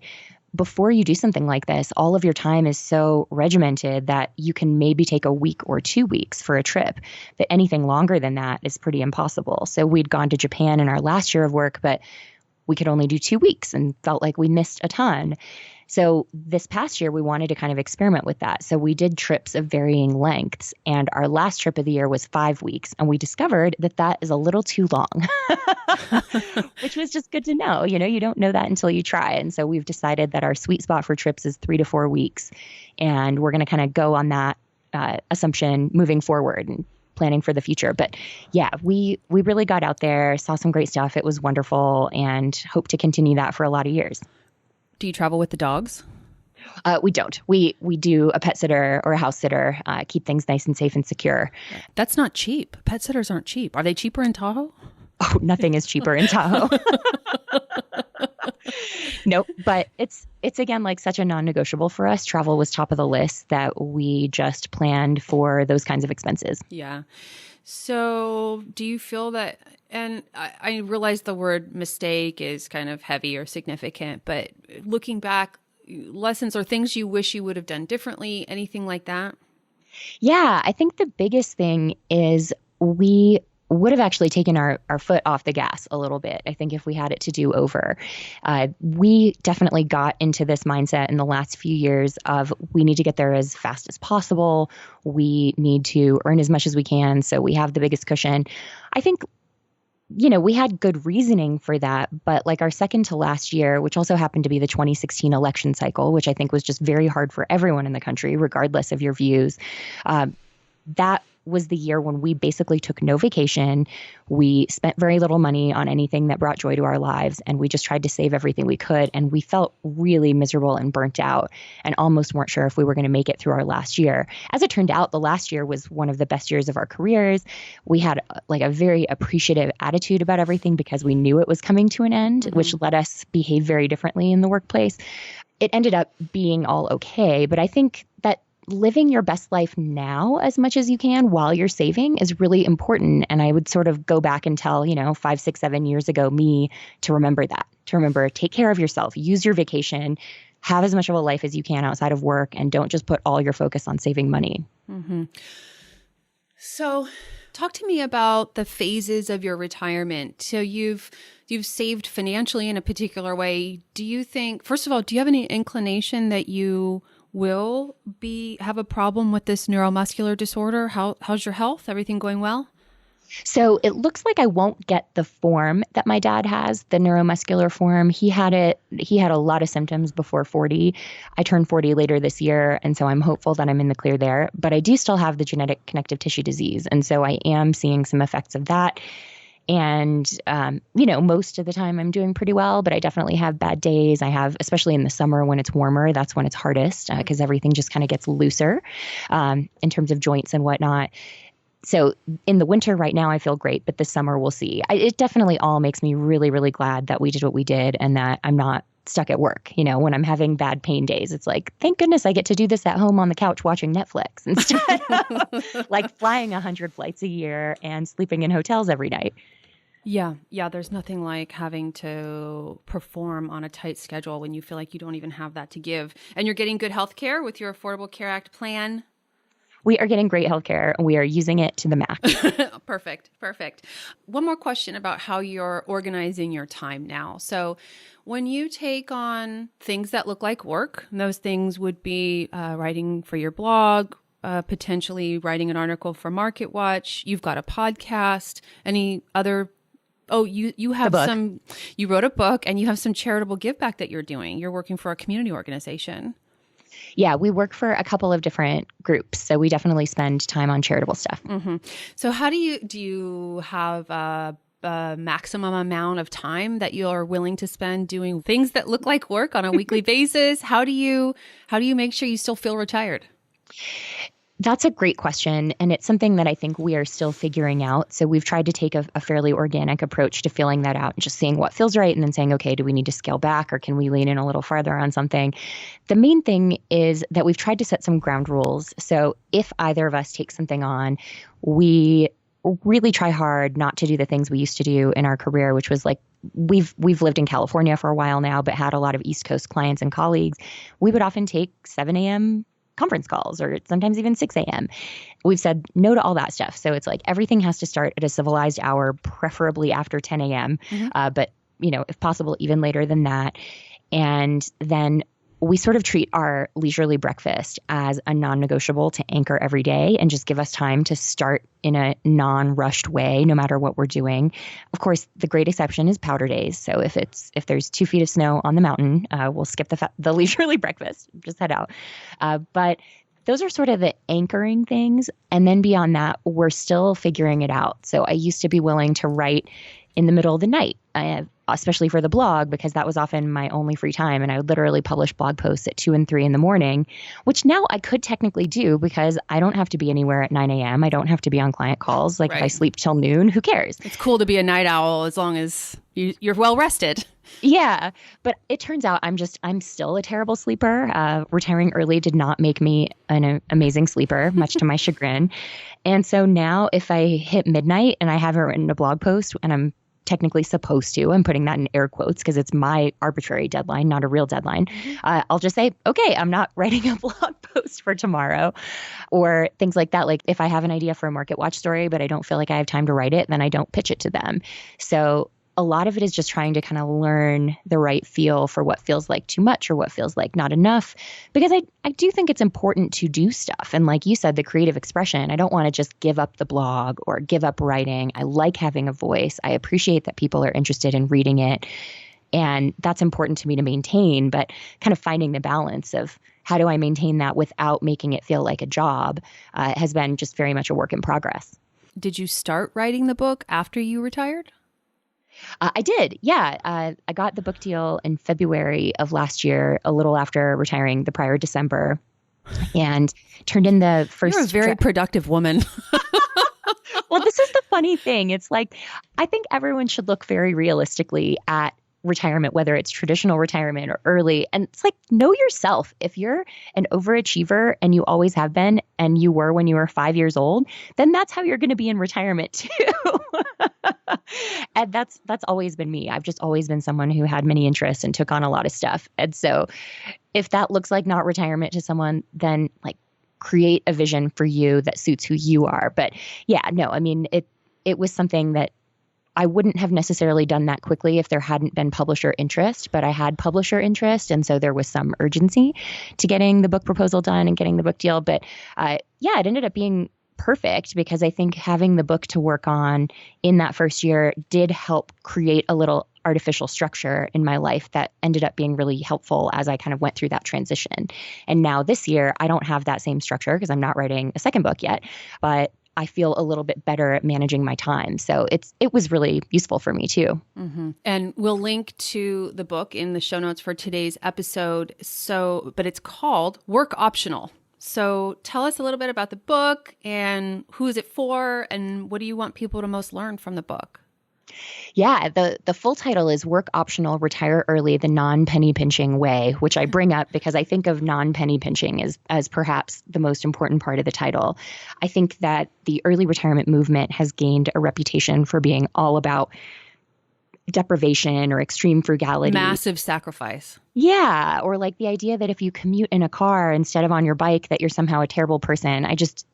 before you do something like this, all of your time is so regimented that you can maybe take a week or 2 weeks for a trip, that anything longer than that is pretty impossible. So we'd gone to Japan in our last year of work, but we could only do 2 weeks and felt like we missed a ton. So this past year, we wanted to kind of experiment with that. So we did trips of varying lengths. And our last trip of the year was 5 weeks. And we discovered that that is a little too long, which was just good to know. You know, you don't know that until you try. And so we've decided that our sweet spot for trips is 3 to 4 weeks. And we're going to kind of go on that assumption moving forward and planning for the future. But yeah, we really got out there, saw some great stuff. It was wonderful, and hope to continue that for a lot of years. Do you travel with the dogs? We don't. We do a pet sitter or a house sitter, keep things nice and safe and secure. That's not cheap. Pet sitters aren't cheap. Are they cheaper in Tahoe? Oh, nothing is cheaper in Tahoe. Nope. But it's again, like such a non-negotiable for us. Travel was top of the list that we just planned for those kinds of expenses. Yeah. So do you feel that, and I realize the word mistake is kind of heavy or significant, but looking back, lessons or things you wish you would have done differently, anything like that? Yeah, I think the biggest thing is we would have actually taken our foot off the gas a little bit. I think if we had it to do over, we definitely got into this mindset in the last few years of we need to get there as fast as possible. We need to earn as much as we can so we have the biggest cushion. I think, you know, we had good reasoning for that, but like our second to last year, which also happened to be the 2016 election cycle, which I think was just very hard for everyone in the country, regardless of your views, that was the year when we basically took no vacation. We spent very little money on anything that brought joy to our lives, and we just tried to save everything we could. And we felt really miserable and burnt out and almost weren't sure if we were going to make it through our last year. As it turned out, the last year was one of the best years of our careers. We had like a very appreciative attitude about everything because we knew it was coming to an end, which let us behave very differently in the workplace. It ended up being all okay, but I think that living your best life now as much as you can while you're saving is really important. And I would sort of go back and tell, 5, 6, 7 years ago me to remember that, take care of yourself, use your vacation, have as much of a life as you can outside of work, and don't just put all your focus on saving money. Mm-hmm. So Talk to me about the phases of your retirement. So you've saved financially in a particular way. Do you think, first of all, do you have any inclination that you will have a problem with this neuromuscular disorder? How's your health? Everything going well? So it looks like I won't get the form that my dad has, the neuromuscular form. He had a lot of symptoms before 40. I turned 40 later this year, and so I'm hopeful that I'm in the clear there. But I do still have the genetic connective tissue disease, and so I am seeing some effects of that. And, most of the time I'm doing pretty well, but I definitely have bad days. I have, especially in the summer when it's warmer, that's when it's hardest because everything just kind of gets looser in terms of joints and whatnot. So in the winter right now, I feel great, but this summer we'll see. It definitely all makes me really, really glad that we did what we did and that I'm not stuck at work. When I'm having bad pain days, it's like, thank goodness I get to do this at home on the couch watching Netflix instead of like flying 100 flights a year and sleeping in hotels every night. Yeah. There's nothing like having to perform on a tight schedule when you feel like you don't even have that to give. And you're getting good health care with your Affordable Care Act plan. We are getting great healthcare and we are using it to the max. Perfect. One more question about how you're organizing your time now. So when you take on things that look like work, those things would be writing for your blog, potentially writing an article for MarketWatch. You've got a podcast. Any other? Oh, you have some. You wrote a book and you have some charitable give back that you're doing. You're working for a community organization. Yeah, we work for a couple of different groups, so we definitely spend time on charitable stuff. Mm-hmm. So how do you have a maximum amount of time that you're willing to spend doing things that look like work on a weekly basis? How do you make sure you still feel retired? That's a great question. And it's something that I think we are still figuring out. So we've tried to take a fairly organic approach to filling that out and just seeing what feels right and then saying, okay, do we need to scale back or can we lean in a little farther on something? The main thing is that we've tried to set some ground rules. So if either of us takes something on, we really try hard not to do the things we used to do in our career, which was like, we've lived in California for a while now, but had a lot of East Coast clients and colleagues. We would often take 7 a.m. conference calls or sometimes even 6 a.m. We've said no to all that stuff. So it's like everything has to start at a civilized hour, preferably after 10 a.m. But if possible, even later than that. And then we sort of treat our leisurely breakfast as a non-negotiable to anchor every day and just give us time to start in a non-rushed way, no matter what we're doing. Of course, the great exception is powder days. So if there's 2 feet of snow on the mountain, we'll skip the leisurely breakfast, just head out. But those are sort of the anchoring things. And then beyond that, we're still figuring it out. So I used to be willing to write in the middle of the night, especially for the blog, because that was often my only free time. And I would literally publish blog posts at 2 and 3 in the morning, which now I could technically do because I don't have to be anywhere at 9 a.m. I don't have to be on client calls. Like If I sleep till noon, who cares? It's cool to be a night owl as long as you're well rested. Yeah. But it turns out I'm still a terrible sleeper. Retiring early did not make me an amazing sleeper, much to my chagrin. And so now if I hit midnight and I haven't written a blog post and I'm technically supposed to, I'm putting that in air quotes because it's my arbitrary deadline, not a real deadline. I'll just say, okay, I'm not writing a blog post for tomorrow or things like that. Like if I have an idea for a MarketWatch story, but I don't feel like I have time to write it, then I don't pitch it to them. So a lot of it is just trying to kind of learn the right feel for what feels like too much or what feels like not enough, because I do think it's important to do stuff. And like you said, the creative expression, I don't want to just give up the blog or give up writing. I like having a voice. I appreciate that people are interested in reading it. And that's important to me to maintain, but kind of finding the balance of how do I maintain that without making it feel like a job has been just very much a work in progress. Did you start writing the book after you retired? I did. Yeah. I got the book deal in February of last year, a little after retiring the prior December, and turned in the first. You're a very productive woman. Well, this is the funny thing. It's like, I think everyone should look very realistically at retirement, whether it's traditional retirement or early. And it's like, know yourself. If you're an overachiever and you always have been, and you were when you were 5 years old, then that's how you're going to be in retirement too. And that's always been me. I've just always been someone who had many interests and took on a lot of stuff. And so if that looks like not retirement to someone, then like create a vision for you that suits who you are. But yeah, no, I mean, it was something that I wouldn't have necessarily done that quickly if there hadn't been publisher interest, but I had publisher interest. And so there was some urgency to getting the book proposal done and getting the book deal. But yeah, it ended up being perfect because I think having the book to work on in that first year did help create a little artificial structure in my life that ended up being really helpful as I kind of went through that transition. And now this year, I don't have that same structure because I'm not writing a second book yet, but I feel a little bit better at managing my time. So it was really useful for me too. Mm-hmm. And we'll link to the book in the show notes for today's episode. But it's called Work Optional. So tell us a little bit about the book and who is it for and what do you want people to most learn from the book? Yeah, the full title is Work Optional, Retire Early, the Non-Penny Pinching Way, which I bring up because I think of non-penny pinching as perhaps the most important part of the title. I think that the early retirement movement has gained a reputation for being all about deprivation or extreme frugality. Massive sacrifice. Yeah, or like the idea that if you commute in a car instead of on your bike, that you're somehow a terrible person. I just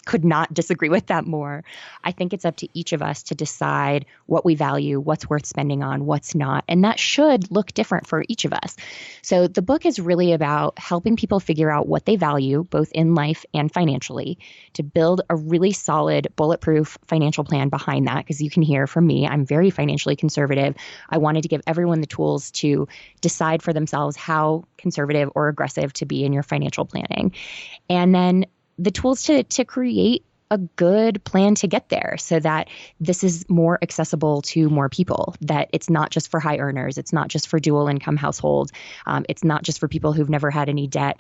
could not disagree with that more. I think it's up to each of us to decide what we value, what's worth spending on, what's not. And that should look different for each of us. So the book is really about helping people figure out what they value, both in life and financially, to build a really solid, bulletproof financial plan behind that. Because you can hear from me, I'm very financially conservative. I wanted to give everyone the tools to decide for themselves how conservative or aggressive to be in your financial planning. And then the tools to create a good plan to get there so that this is more accessible to more people, that it's not just for high earners. It's not just for dual income households. It's not just for people who've never had any debt.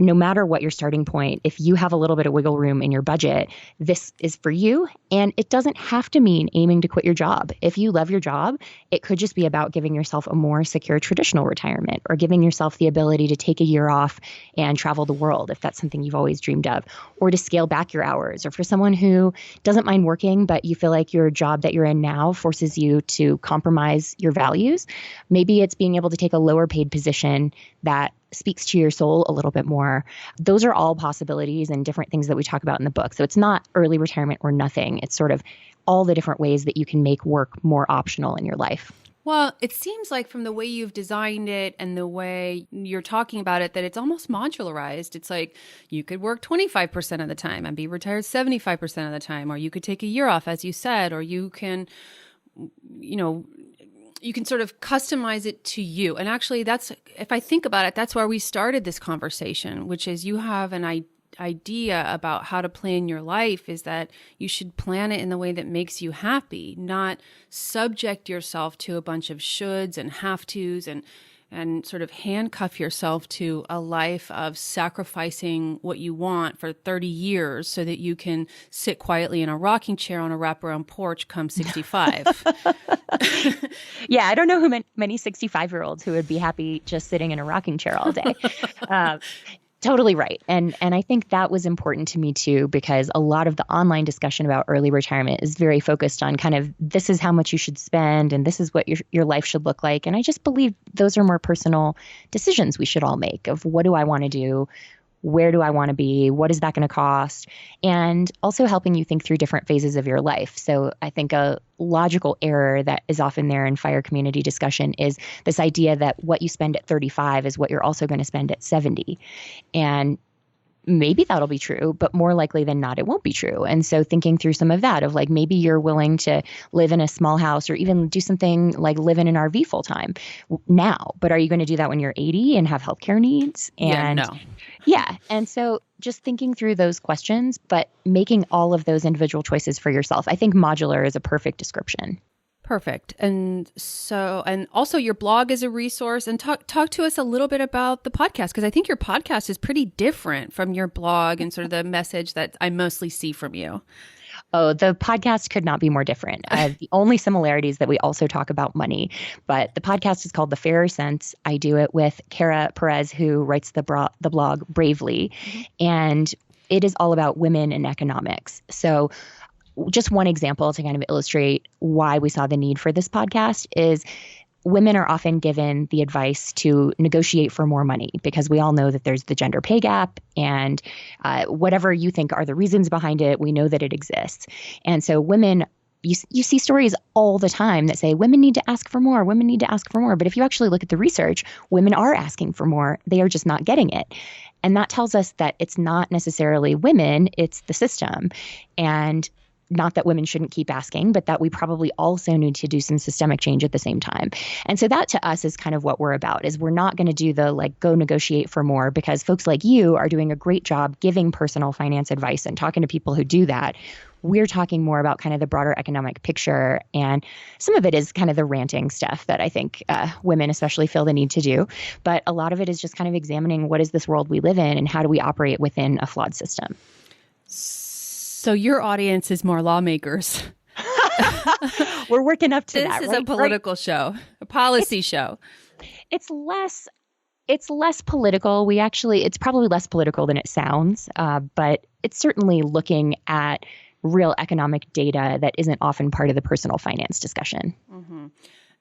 No matter what your starting point, if you have a little bit of wiggle room in your budget, this is for you. And it doesn't have to mean aiming to quit your job. If you love your job, it could just be about giving yourself a more secure traditional retirement or giving yourself the ability to take a year off and travel the world if that's something you've always dreamed of, or to scale back your hours. Or for someone who doesn't mind working, but you feel like your job that you're in now forces you to compromise your values, maybe it's being able to take a lower paid position that speaks to your soul a little bit more. Those are all possibilities and different things that we talk about in the book. So it's not early retirement or nothing. It's sort of all the different ways that you can make work more optional in your life. Well, it seems like from the way you've designed it and the way you're talking about it, that it's almost modularized. It's like you could work 25% of the time and be retired 75% of the time, or you could take a year off, as you said, or you can, you can sort of customize it to you. And actually, that's, if I think about it, that's where we started this conversation, which is you have an idea about how to plan your life, is that you should plan it in the way that makes you happy, not subject yourself to a bunch of shoulds and have-tos and sort of handcuff yourself to a life of sacrificing what you want for 30 years so that you can sit quietly in a rocking chair on a wraparound porch come 65. Yeah, I don't know many 65-year-olds who would be happy just sitting in a rocking chair all day. Totally right. And I think that was important to me too, because a lot of the online discussion about early retirement is very focused on kind of this is how much you should spend and this is what your life should look like. And I just believe those are more personal decisions we should all make of what do I want to do? Where do I want to be? What is that going to cost? And also helping you think through different phases of your life. So I think a logical error that is often there in FIRE community discussion is this idea that what you spend at 35 is what you're also going to spend at 70. And maybe that'll be true, but more likely than not, it won't be true. And so thinking through some of that of like, maybe you're willing to live in a small house or even do something like live in an RV full time now, but are you going to do that when you're 80 and have healthcare needs? And yeah, no. Yeah. And so just thinking through those questions, but making all of those individual choices for yourself. I think modular is a perfect description. Perfect. And also your blog is a resource, and talk to us a little bit about the podcast, because I think your podcast is pretty different from your blog and sort of the message that I mostly see from you. Oh, the podcast could not be more different. The only similarities that we also talk about money, but the podcast is called The Fairer Sense. I do it with Kara Perez, who writes the blog Bravely, and it is all about women and economics. So just one example to kind of illustrate why we saw the need for this podcast is women are often given the advice to negotiate for more money because we all know that there's the gender pay gap and whatever you think are the reasons behind it, we know that it exists. And so women, you see stories all the time that say women need to ask for more, women need to ask for more. But if you actually look at the research, women are asking for more. They are just not getting it. And that tells us that it's not necessarily women, it's the system. And not that women shouldn't keep asking, but that we probably also need to do some systemic change at the same time. And so that to us is kind of what we're about, is we're not going to do the go negotiate for more, because folks like you are doing a great job giving personal finance advice and talking to people who do that. We're talking more about kind of the broader economic picture. And some of it is kind of the ranting stuff that I think women especially feel the need to do. But a lot of it is just kind of examining what is this world we live in and how do we operate within a flawed system. So your audience is more lawmakers. We're working up to that. This is a political show, a policy show. It's less political. It's probably less political than it sounds, but it's certainly looking at real economic data that isn't often part of the personal finance discussion. Mm-hmm.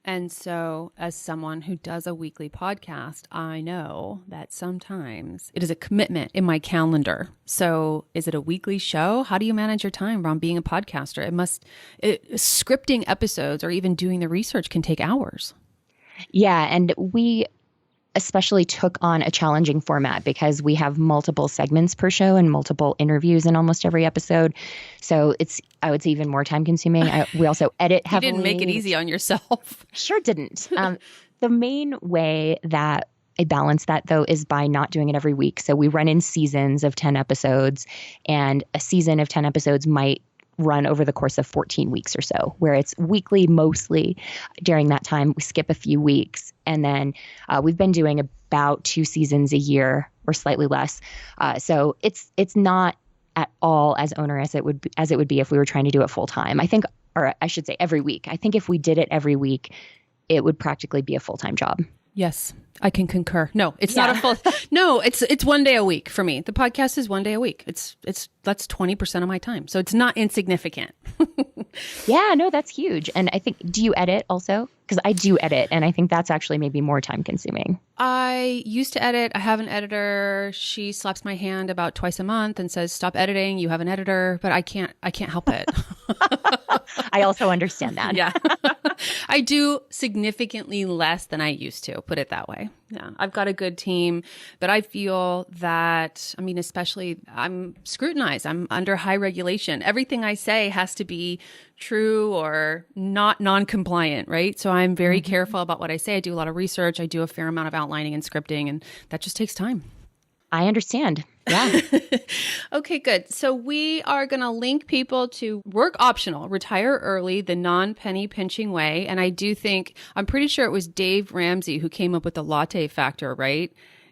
And so as someone who does a weekly podcast, I know that sometimes it is a commitment in my calendar. So is it a weekly show? How do you manage your time around being a podcaster? Scripting episodes or even doing the research can take hours. Yeah. And we especially took on a challenging format because we have multiple segments per show and multiple interviews in almost every episode. So I would say even more time consuming. We also edit heavily. You didn't make it easy on yourself. Sure didn't. The main way that I balance that, though, is by not doing it every week. So we run in seasons of 10 episodes, and a season of 10 episodes might run over the course of 14 weeks or so, where it's weekly mostly. During that time, we skip a few weeks. And then we've been doing about 2 seasons a year or slightly less. So it's not at all as onerous as it would be if we were trying to do it full time. I think, or I should say every week. I think if we did it every week, it would practically be a full-time job. Yes, I can concur. No, it's not a full. No, it's 1 day a week for me. The podcast is 1 day a week. That's 20% of my time. So it's not insignificant. Yeah, no, that's huge. And I think, do you edit also? Because I do edit, and I think that's actually maybe more time consuming. I used to edit. I have an editor. She slaps my hand about twice a month and says, "Stop editing. You have an editor." But I can't help it. I also understand that. Yeah. I do significantly less than I used to, put it that way. Yeah. I've got a good team, but I feel that, especially I'm scrutinized. I'm under high regulation. Everything I say has to be true or not non-compliant, right? So I'm very careful about what I say. I do a lot of research. I do a fair amount of outlining and scripting, and that just takes time. I understand. Yeah. Okay, good. So we are going to link people to Work Optional, Retire Early, the non-penny pinching way. And I do think, I'm pretty sure it was Dave Ramsey who came up with the latte factor, right?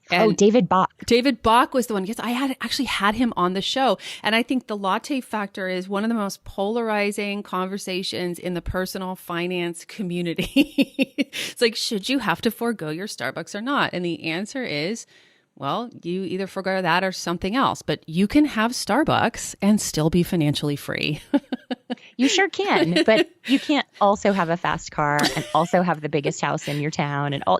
And David Bach. David Bach was the one. Yes, I had him on the show. And I think the latte factor is one of the most polarizing conversations in the personal finance community. It's like, should you have to forego your Starbucks or not? And the answer is, well, you either forego that or something else, but you can have Starbucks and still be financially free. You sure can, but you can't also have a fast car and also have the biggest house in your town and all,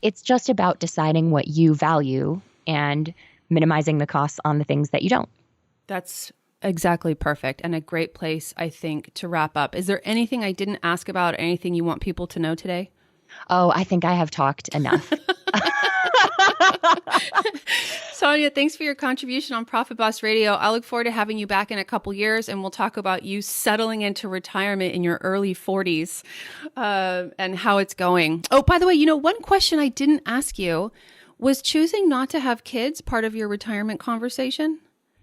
it's just about deciding what you value and minimizing the costs on the things that you don't. That's exactly perfect and a great place, I think, to wrap up. Is there anything I didn't ask about, or anything you want people to know today? Oh, I think I have talked enough. Tanja, thanks for your contribution on Profit Boss Radio. I look forward to having you back in a couple years, and we'll talk about you settling into retirement in your early 40s and how it's going. Oh, by the way, one question I didn't ask you, was choosing not to have kids part of your retirement conversation?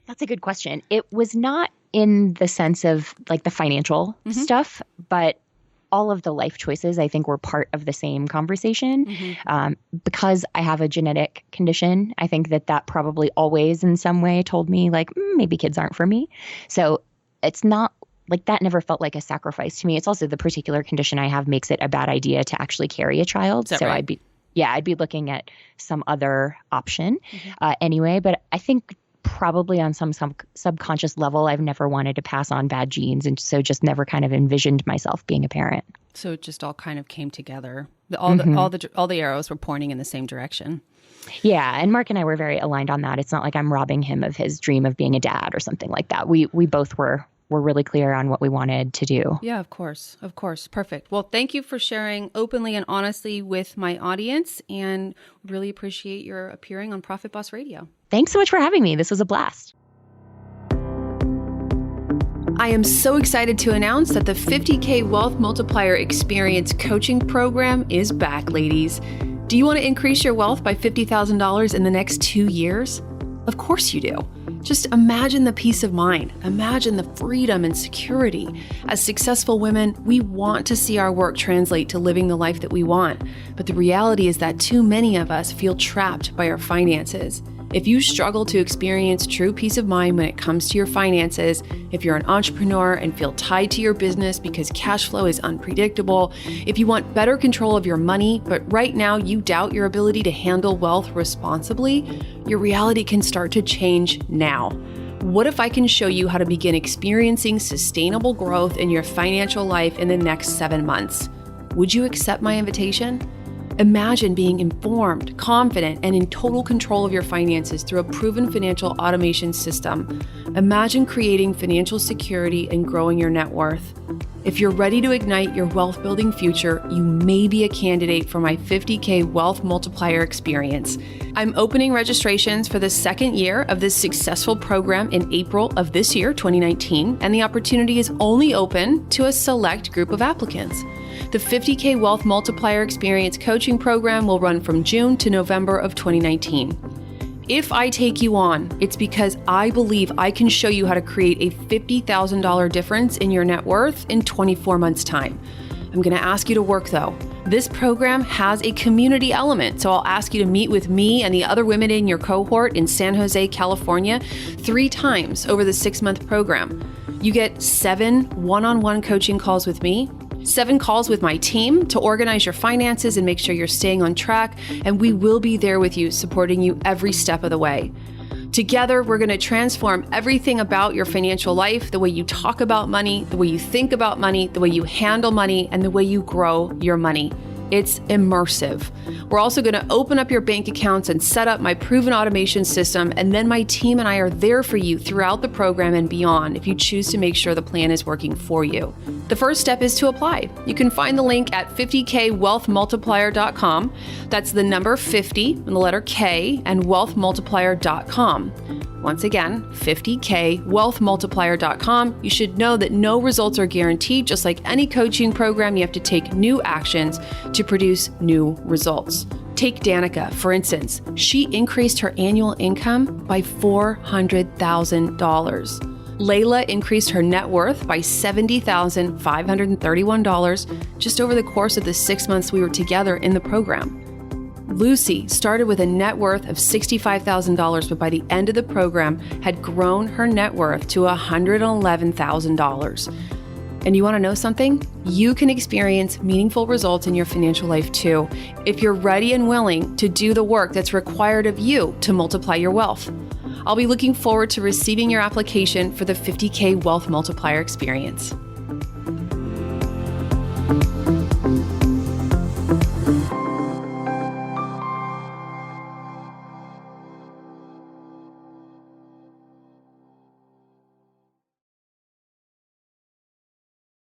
That's a good question. It was not in the sense of like the financial stuff, but all of the life choices, I think, were part of the same conversation. Because I have a genetic condition, I think that probably always in some way told me like, maybe kids aren't for me. So it's not like that never felt like a sacrifice to me. It's also the particular condition I have makes it a bad idea to actually carry a child. So right? I'd be looking at some other option anyway. But I think probably on some subconscious level, I've never wanted to pass on bad genes. And so just never kind of envisioned myself being a parent. So it just all kind of came together. All the arrows were pointing in the same direction. Yeah. And Mark and I were very aligned on that. It's not like I'm robbing him of his dream of being a dad or something like that. We both were really clear on what we wanted to do. Yeah, of course. Of course. Perfect. Well, thank you for sharing openly and honestly with my audience, and really appreciate your appearing on Profit Boss Radio. Thanks so much for having me. This was a blast. I am so excited to announce that the 50K Wealth Multiplier Experience Coaching Program is back, ladies. Do you want to increase your wealth by $50,000 in the next 2 years? Of course you do. Just imagine the peace of mind. Imagine the freedom and security. As successful women, we want to see our work translate to living the life that we want. But the reality is that too many of us feel trapped by our finances. If you struggle to experience true peace of mind when it comes to your finances, if you're an entrepreneur and feel tied to your business because cash flow is unpredictable, if you want better control of your money, but right now you doubt your ability to handle wealth responsibly, your reality can start to change now. What if I can show you how to begin experiencing sustainable growth in your financial life in the next 7 months? Would you accept my invitation? Imagine being informed, confident, and in total control of your finances through a proven financial automation system. Imagine creating financial security and growing your net worth. If you're ready to ignite your wealth building future, you may be a candidate for my 50K Wealth Multiplier Experience. I'm opening registrations for the second year of this successful program in April of this year, 2019, and the opportunity is only open to a select group of applicants. The 50K Wealth Multiplier Experience coaching program will run from June to November of 2019. If I take you on, it's because I believe I can show you how to create a $50,000 difference in your net worth in 24 months' time. I'm going to ask you to work though. This program has a community element, so I'll ask you to meet with me and the other women in your cohort in San Jose, California, 3 times over the 6-month program. You get 7 one-on-one coaching calls with me, 7 calls with my team to organize your finances and make sure you're staying on track, and we will be there with you, supporting you every step of the way. Together, we're going to transform everything about your financial life, the way you talk about money, the way you think about money, the way you handle money, and the way you grow your money. It's immersive. We're also going to open up your bank accounts and set up my proven automation system, and then my team and I are there for you throughout the program and beyond if you choose to make sure the plan is working for you. The first step is to apply. You can find the link at 50kwealthmultiplier.com. That's the number 50 and the letter K and wealthmultiplier.com. Once again, 50kwealthmultiplier.com. You should know that no results are guaranteed. Just like any coaching program, you have to take new actions to produce new results. Take Danica, for instance. She increased her annual income by $400,000. Layla increased her net worth by $70,531 just over the course of the 6 months we were together in the program. Lucy started with a net worth of $65,000, but by the end of the program had grown her net worth to $111,000. And you want to know something? You can experience meaningful results in your financial life too, if you're ready and willing to do the work that's required of you to multiply your wealth. I'll be looking forward to receiving your application for the 50K Wealth Multiplier Experience.